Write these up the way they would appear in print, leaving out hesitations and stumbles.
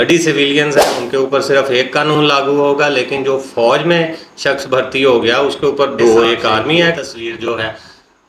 बड़ी सिविलियंस हैं उनके ऊपर सिर्फ एक कानून लागू होगा, लेकिन जो फौज में शख्स भर्ती हो गया उसके ऊपर दो। एक आर्मी है। तस्वीर जो है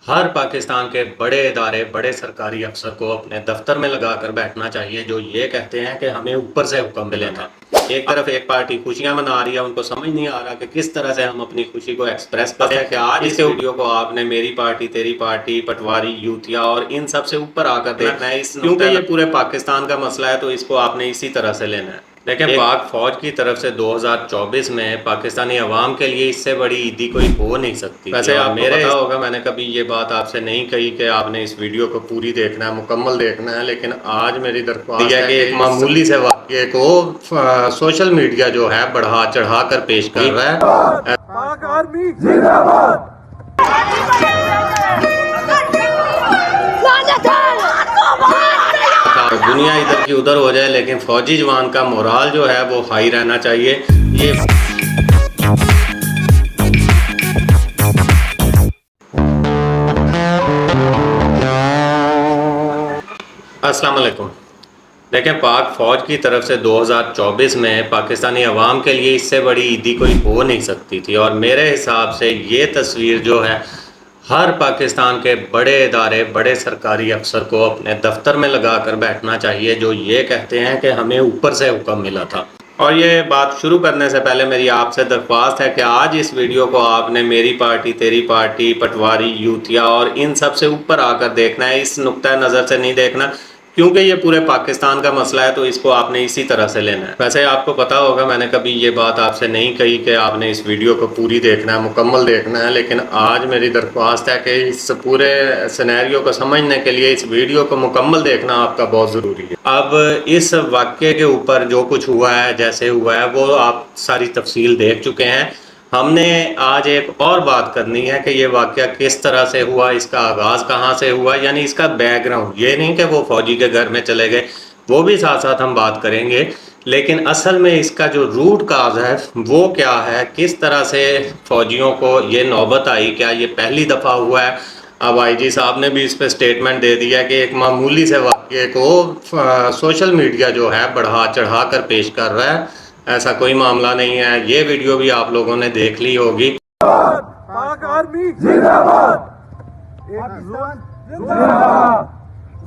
हर पाकिस्तान के बड़े इदारे, बड़े सरकारी अफसर को अपने दफ्तर में लगा कर बैठना चाहिए, जो ये कहते हैं कि हमें ऊपर से हुक्म मिले था। एक तरफ एक पार्टी खुशियां मना रही है, उनको समझ नहीं आ रहा कि किस तरह से हम अपनी खुशी को एक्सप्रेस करें। कि आज इस वीडियो को आपने मेरी पार्टी, तेरी पार्टी, पटवारी, यूथिया और इन सब से ऊपर आकर देखना है, क्योंकि ये पूरे पाकिस्तान का मसला है, तो इसको आपने इसी तरह से लेना है। लेकिन पाक फौज की तरफ से 2024 में पाकिस्तानी अवाम के लिए इससे बड़ी ईदी कोई हो नहीं सकती। वैसे आप मेरे पता होगा, मैंने कभी ये बात आपसे नहीं कही कि आपने इस वीडियो को पूरी देखना है, मुकम्मल देखना है, लेकिन आज मेरी दरख्वास्त है कि एक मामूली से वाक़े को सोशल मीडिया जो है बढ़ा चढ़ा कर पेश कर रहा है। पाक आर्मी जिंदाबाद। दुनिया इधर की उधर हो जाए, लेकिन फौजी जवान का मोराल जो है वो हाई रहना चाहिए। ये अस्सलाम वालेकुम। देखें, पाक फौज की तरफ से 2024 में पाकिस्तानी अवाम के लिए इससे बड़ी ईदी कोई हो नहीं सकती थी, और मेरे हिसाब से ये तस्वीर जो है हर पाकिस्तान के बड़े इदारे, बड़े सरकारी अफसर को अपने दफ्तर में लगा कर बैठना चाहिए, जो ये कहते हैं कि हमें ऊपर से हुक्म मिला था। और ये बात शुरू करने से पहले मेरी आपसे दरख्वास्त है कि आज इस वीडियो को आपने मेरी पार्टी, तेरी पार्टी, पटवारी, यूथिया और इन सब से ऊपर आकर देखना है, इस नुक्ता नज़र से नहीं देखना, क्योंकि ये पूरे पाकिस्तान का मसला है, तो इसको आपने इसी तरह से लेना है। वैसे आपको पता होगा, मैंने कभी ये बात आपसे नहीं कही कि आपने इस वीडियो को पूरी देखना है, मुकम्मल देखना है, लेकिन आज मेरी दरख्वास्त है कि इस पूरे सिनेरियो को समझने के लिए इस वीडियो को मुकम्मल देखना आपका बहुत ज़रूरी है। अब इस वाक़े के ऊपर जो कुछ हुआ है, जैसे हुआ है, वो आप सारी तफसील देख चुके हैं। हमने आज एक और बात करनी है कि ये वाक़या किस तरह से हुआ, इसका आगाज़ कहाँ से हुआ, यानी इसका बैकग्राउंड। ये नहीं कि वो फ़ौजी के घर में चले गए, वो भी साथ साथ हम बात करेंगे, लेकिन असल में इसका जो रूट काज है वो क्या है, किस तरह से फ़ौजियों को ये नौबत आई, क्या ये पहली दफ़ा हुआ है। अब आईजी साहब ने भी इस पर स्टेटमेंट दे दिया कि एक मामूली से वाक़े को सोशल मीडिया जो है बढ़ा चढ़ा कर पेश कर रहा है, ऐसा कोई मामला नहीं है। ये वीडियो भी आप लोगों ने देख ली होगी। पाक आर्मी जिंदाबाद। एक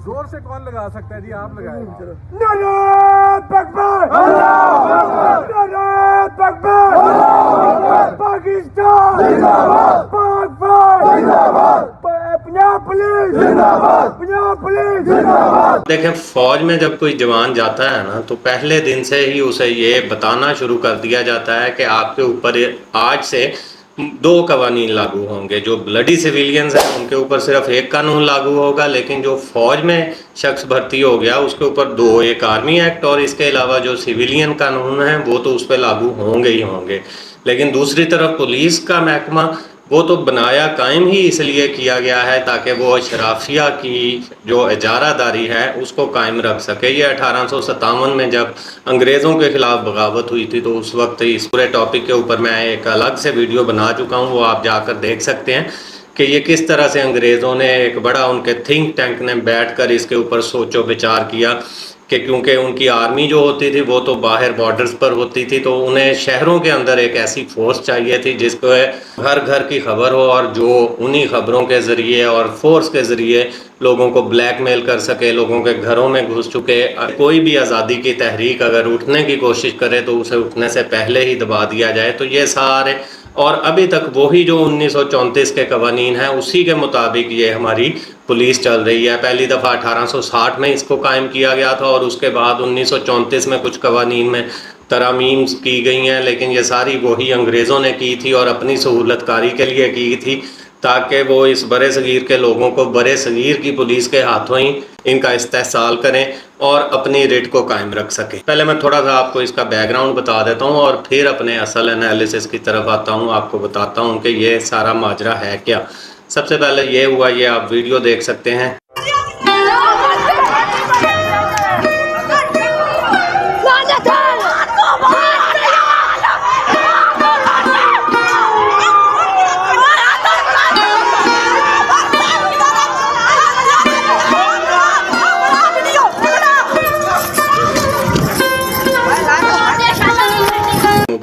जोर से कौन लगा सकता है जी? आप लगाए। नारे तकबीर, नारे तकबीर, पाकिस्तान जिंदाबाद, पाक फौज जिंदाबाद, पंजाब पुलिस जिंदाबाद, पंजाब पुलिस जिंदाबाद। देखें, फौज में जब कोई जवान जाता है ना, तो पहले दिन से ही उसे ये बताना शुरू कर दिया जाता है कि आपके ऊपर आज से दो कवानीन लागू होंगे। जो ब्लडी सिविलियंस हैं उनके ऊपर सिर्फ एक कानून लागू होगा, लेकिन जो फौज में शख्स भर्ती हो गया उसके ऊपर दो, एक आर्मी एक्ट और इसके अलावा जो सिविलियन कानून हैं वो तो उस पर लागू होंगे ही होंगे। लेकिन दूसरी तरफ पुलिस का महकमा वो तो बनाया कायम ही इसलिए किया गया है ताकि वो अशराफिया की जो इजारादारी है उसको कायम रख सके। ये 1857 में जब अंग्रेज़ों के ख़िलाफ़ बगावत हुई थी, तो उस वक्त इस पूरे टॉपिक के ऊपर मैं एक अलग से वीडियो बना चुका हूँ, वो आप जाकर देख सकते हैं कि ये किस तरह से अंग्रेज़ों ने एक बड़ा, उनके थिंक टैंक ने बैठकर इसके ऊपर सोचो विचार किया कि क्योंकि उनकी आर्मी जो होती थी वो तो बाहर बॉर्डर्स पर होती थी, तो उन्हें शहरों के अंदर एक ऐसी फोर्स चाहिए थी जिसको हर घर की खबर हो और जो उन्हीं खबरों के ज़रिए और फोर्स के ज़रिए लोगों को ब्लैकमेल कर सके, लोगों के घरों में घुस चुके। कोई भी आज़ादी की तहरीक अगर उठने की कोशिश करे तो उसे उठने से पहले ही दबा दिया जाए। तो ये सारे, और अभी तक वही जो 1934 के कवानीन हैं उसी के मुताबिक ये हमारी पुलिस चल रही है। पहली दफ़ा 1860 में इसको कायम किया गया था और उसके बाद 1934 में कुछ कवानीन में तरामीम की गई हैं, लेकिन ये सारी वही अंग्रेज़ों ने की थी और अपनी सहूलतकारी के लिए की थी, ताकि वो इस बड़े सगीर के लोगों को बड़े सगीर की पुलिस के हाथों ही इनका इस्तेहसाल करें और अपनी रेट को कायम रख सकें। पहले मैं थोड़ा सा आपको इसका बैकग्राउंड बता देता हूँ और फिर अपने असल एनालिसिस की तरफ आता हूँ, आपको बताता हूँ कि ये सारा माजरा है क्या। सबसे पहले ये हुआ, ये आप वीडियो देख सकते हैं।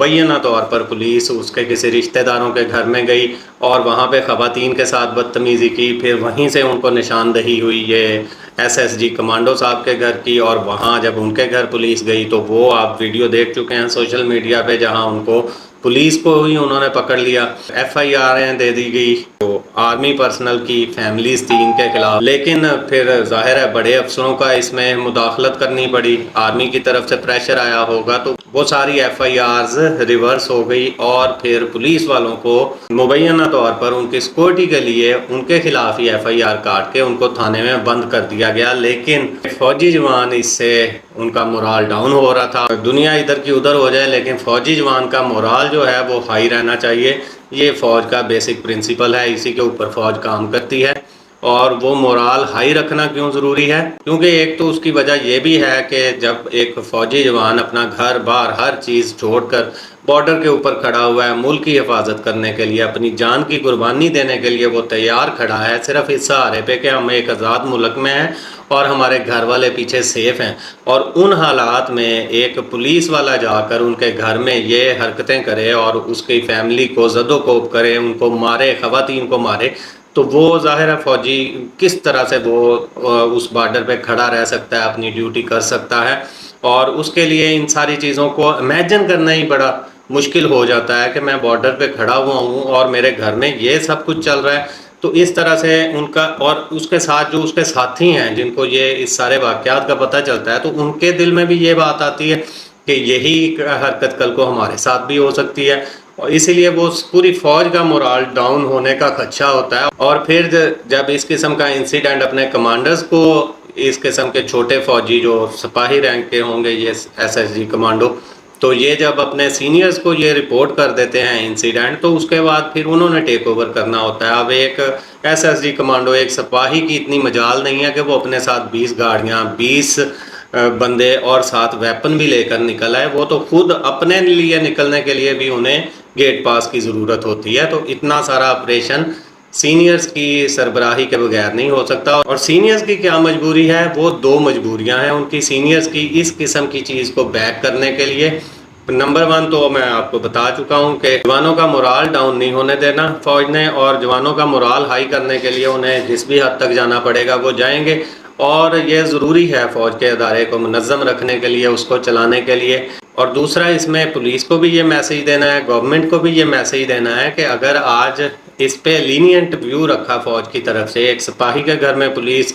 مبینہ طور پر پولیس اس کے کسی رشتہ داروں کے گھر میں گئی اور وہاں پہ خواتین کے ساتھ بدتمیزی کی، پھر وہیں سے ان کو نشاندہی ہوئی یہ SSG کمانڈو صاحب کے گھر کی، اور وہاں جب ان کے گھر پولیس گئی تو وہ آپ ویڈیو دیکھ چکے ہیں سوشل میڈیا پہ، جہاں ان کو پولیس کو ہی انہوں نے پکڑ لیا، FIR دے دی گئی تو آرمی پرسنل کی فیملیز تھی ان کے خلاف، لیکن پھر ظاہر ہے بڑے افسروں کا اس میں مداخلت کرنی پڑی، آرمی کی طرف سے پریشر آیا ہوگا تو وہ ساری FIRs ریورس ہو گئی، اور پھر پولیس والوں کو مبینہ طور پر ان کی سیکورٹی کے لیے ان کے خلاف ہی FIR کاٹ کے ان کو تھانے میں بند کر دیا گیا، لیکن فوجی جوان اس سے ان کا مورال ڈاؤن ہو رہا تھا، دنیا ادھر کی ادھر ہو جائے لیکن فوجی جوان کا مورال جو ہے وہ ہائی رہنا چاہیے، یہ فوج کا بیسک پرنسپل ہے، اسی کے اوپر فوج کام کرتی ہے۔ اور وہ مورال ہائی رکھنا کیوں ضروری ہے؟ کیونکہ ایک تو اس کی وجہ یہ بھی ہے کہ جب ایک فوجی جوان اپنا گھر بار ہر چیز چھوڑ کر بارڈر کے اوپر کھڑا ہوا ہے، ملک کی حفاظت کرنے کے لیے، اپنی جان کی قربانی دینے کے لیے وہ تیار کھڑا ہے، صرف اس سہارے پہ کہ ہم ایک آزاد ملک میں ہیں اور ہمارے گھر والے پیچھے سیف ہیں، اور ان حالات میں ایک پولیس والا جا کر ان کے گھر میں یہ حرکتیں کرے اور اس کی فیملی کو زد و کوب کرے، ان کو مارے، خواتین کو مارے، تو وہ ظاہر ہے فوجی کس طرح سے وہ اس بارڈر پہ کھڑا رہ سکتا ہے، اپنی ڈیوٹی کر سکتا ہے، اور اس کے لیے ان ساری چیزوں کو امیجن کرنا ہی بڑا مشکل ہو جاتا ہے کہ میں بارڈر پہ کھڑا ہوا ہوں اور میرے گھر میں یہ سب کچھ چل رہا ہے۔ تو اس طرح سے ان کا، اور اس کے ساتھ جو اس کے ساتھی ہیں جن کو یہ اس سارے واقعات کا پتہ چلتا ہے، تو ان کے دل میں بھی یہ بات آتی ہے کہ یہی حرکت کل کو ہمارے ساتھ بھی ہو سکتی ہے، اور اسی لیے وہ پوری فوج کا مورال ڈاؤن ہونے کا خدشہ ہوتا ہے۔ اور پھر جب اس قسم کا انسیڈنٹ اپنے کمانڈرز کو، اس قسم کے چھوٹے فوجی جو سپاہی رینک کے ہوں گے یہ SSG کمانڈو، تو یہ جب اپنے سینئرز کو یہ رپورٹ کر دیتے ہیں انسیڈنٹ، تو اس کے بعد پھر انہوں نے ٹیک اوور کرنا ہوتا ہے۔ اب ایک SSG کمانڈو، ایک سپاہی کی اتنی مجال نہیں ہے کہ وہ اپنے ساتھ 20 گاڑیاں، 20 بندے اور ساتھ ویپن بھی لے کر نکل آئے، وہ تو خود اپنے لیے نکلنے کے لیے بھی انہیں گیٹ پاس کی ضرورت ہوتی ہے، تو اتنا سارا آپریشن سینئرز کی سربراہی کے بغیر نہیں ہو سکتا۔ اور سینئرز کی کیا مجبوری ہے؟ وہ دو مجبوریاں ہیں ان کی سینئرز کی اس قسم کی چیز کو بیک کرنے کے لیے۔ نمبر 1 تو میں آپ کو بتا چکا ہوں کہ جوانوں کا مورال ڈاؤن نہیں ہونے دینا فوج نے، اور جوانوں کا مورال ہائی کرنے کے لیے انہیں جس بھی حد تک جانا پڑے گا وہ جائیں گے، اور یہ ضروری ہے فوج کے ادارے کو منظم رکھنے کے لیے، اس کو چلانے کے لیے۔ اور دوسرا اس میں پولیس کو بھی یہ میسیج دینا ہے، گورنمنٹ کو بھی یہ میسیج دینا ہے کہ اگر آج اس پہ لینینٹ ویو رکھا فوج کی طرف سے، ایک سپاہی کے گھر میں پولیس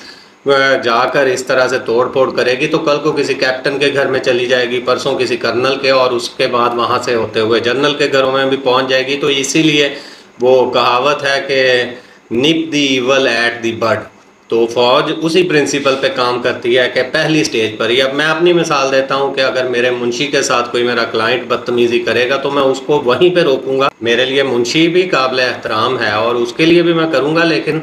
جا کر اس طرح سے توڑ پھوڑ کرے گی تو کل کو کسی کیپٹن کے گھر میں چلی جائے گی، پرسوں کسی کرنل کے، اور اس کے بعد وہاں سے ہوتے ہوئے جنرل کے گھروں میں بھی پہنچ جائے گی۔ تو اسی لیے وہ کہاوت ہے کہ نپ دی ایول ایٹ دی بڈ، تو فوج اسی پرنسپل پہ کام کرتی ہے کہ پہلی سٹیج پر ہی۔ اب میں اپنی مثال دیتا ہوں کہ اگر میرے منشی کے ساتھ کوئی میرا کلائنٹ بدتمیزی کرے گا تو میں اس کو وہیں پہ روکوں گا، میرے لیے منشی بھی قابل احترام ہے اور اس کے لیے بھی میں کروں گا، لیکن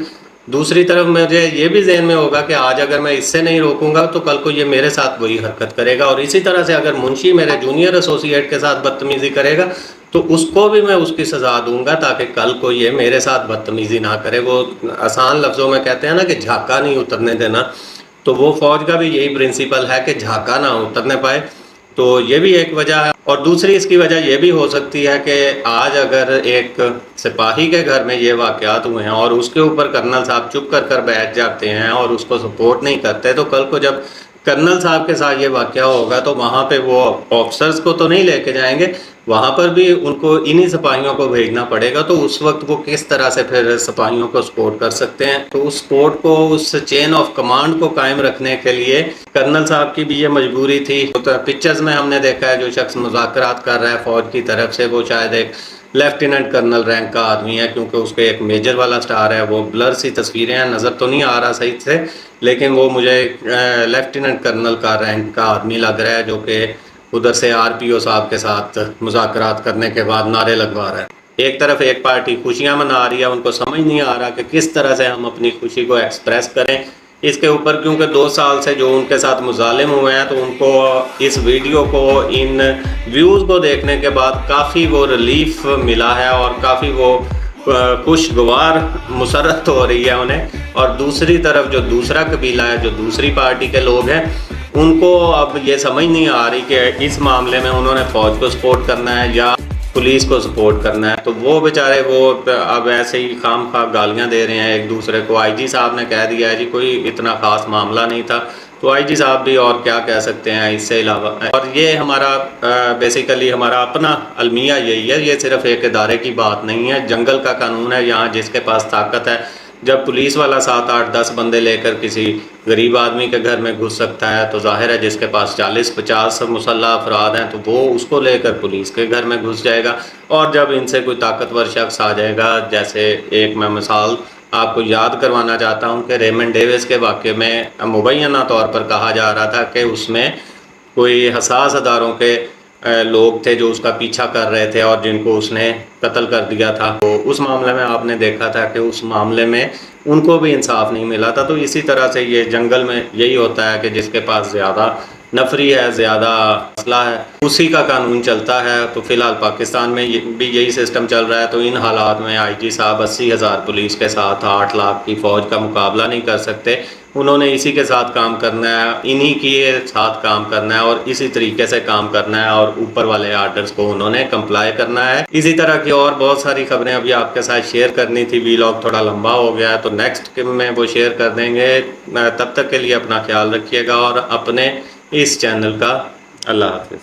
دوسری طرف مجھے یہ بھی ذہن میں ہوگا کہ آج اگر میں اس سے نہیں روکوں گا تو کل کو یہ میرے ساتھ وہی حرکت کرے گا، اور اسی طرح سے اگر منشی میرے جونیئر ایسوسیٹ کے ساتھ بدتمیزی کرے گا تو اس کو بھی میں اس کی سزا دوں گا تاکہ کل کو یہ میرے ساتھ بدتمیزی نہ کرے۔ وہ آسان لفظوں میں کہتے ہیں نا کہ جھاکا نہیں اترنے دینا، تو وہ فوج کا بھی یہی پرنسپل ہے کہ جھاکا نہ اترنے پائے، تو یہ بھی ایک وجہ ہے۔ اور دوسری اس کی وجہ یہ بھی ہو سکتی ہے کہ آج اگر ایک سپاہی کے گھر میں یہ واقعات ہوئے ہیں اور اس کے اوپر کرنل صاحب چپ کر بیٹھ جاتے ہیں اور اس کو سپورٹ نہیں کرتے، تو کل کو جب کرنل صاحب کے ساتھ یہ واقعہ ہوگا تو وہاں پہ وہ آفسرز کو تو نہیں لے کے جائیں گے، وہاں پر بھی ان کو انہی سپاہیوں کو بھیجنا پڑے گا، تو اس وقت وہ کس طرح سے پھر سپاہیوں کو سپورٹ کر سکتے ہیں؟ تو اس سپورٹ کو، اس چین آف کمانڈ کو قائم رکھنے کے لیے کرنل صاحب کی بھی یہ مجبوری تھی۔ پکچرز میں ہم نے دیکھا ہے جو شخص مذاکرات کر رہا ہے فوج کی طرف سے وہ شاید ایک لیفٹیننٹ کرنل رینک کا آدمی ہے، کیونکہ اس کے ایک میجر والا سٹار ہے، وہ بلر سی تصویریں ہیں، نظر تو نہیں آ رہا صحیح سے، لیکن وہ مجھے لیفٹیننٹ کرنل کا رینک کا آدمی لگ رہا ہے جو کہ ادھر سے RPO صاحب کے ساتھ مذاکرات کرنے کے بعد نعرے لگوا رہا ہے۔ ایک طرف ایک پارٹی خوشیاں منا رہی ہے، ان کو سمجھ نہیں آ رہا کہ کس طرح سے ہم اپنی خوشی کو ایکسپریس کریں اس کے اوپر، کیونکہ 2 سال سے جو ان کے ساتھ مظالم ہوئے ہیں تو ان کو اس ویڈیو کو، ان ویوز کو دیکھنے کے بعد کافی وہ ریلیف ملا ہے اور کافی وہ خوشگوار مسرت ہو رہی ہے انہیں۔ اور دوسری طرف جو دوسرا قبیلہ ہے، جو دوسری پارٹی کے لوگ ہیں، ان کو اب یہ سمجھ نہیں آ رہی کہ اس معاملے میں انہوں نے فوج کو سپورٹ کرنا ہے یا पुलिस को सपोर्ट करना है, तो वो बेचारे वो अब ऐसे ही खाम खा गालियाँ दे रहे हैं एक दूसरे को। आईजी साहब ने कह दिया है जी कोई इतना ख़ास मामला नहीं था, तो आईजी साहब भी और क्या कह सकते हैं इससे अलावा। और ये हमारा बेसिकली हमारा अपना अलमिया यही है, ये सिर्फ एक इदारे की बात नहीं है, जंगल का कानून है। यहाँ जिसके पास ताकत है, जब पुलिस वाला 7, 8, 10 बंदे लेकर किसी गरीब आदमी के घर में घुस सकता है, तो जाहिर है जिसके पास 40, 50 मुसल्लह अफराद हैं तो वो उसको लेकर पुलिस के घर में घुस जाएगा। और जब इनसे कोई ताकतवर शख्स आ जाएगा, जैसे एक मैं मिसाल आपको याद करवाना चाहता हूँ कि रेमंड डेविस के वाक़े में मुबैना तौर पर कहा जा रहा था कि उसमें कोई हसास अदारों के लोग थे जो उसका पीछा कर रहे थे और जिनको उसने कत्ल कर दिया था। तो उस मामले में आपने देखा था कि उस मामले में उनको भी इंसाफ नहीं मिला था। तो इसी तरह से ये जंगल में यही होता है कि जिसके पास ज़्यादा नफरी है, ज़्यादा असला है, उसी का कानून चलता है। तो फ़िलहाल पाकिस्तान में भी यही सिस्टम चल रहा है। तो इन हालात में आईजी साहब 80,000 पुलिस के साथ 8 लाख की फ़ौज का मुकाबला नहीं कर सकते। उन्होंने इसी के साथ काम करना है, इन्हीं के साथ काम करना है और इसी तरीके से काम करना है और ऊपर वाले आर्डर्स को उन्होंने कंप्लाई करना है। इसी तरह की और बहुत सारी खबरें अभी आपके साथ शेयर करनी थी, वीलॉग थोड़ा लंबा हो गया है तो नेक्स्ट में वो शेयर कर देंगे। तब तक के लिए अपना ख्याल रखिएगा और अपने इस चैनल का अल्लाह हाफ़िज़।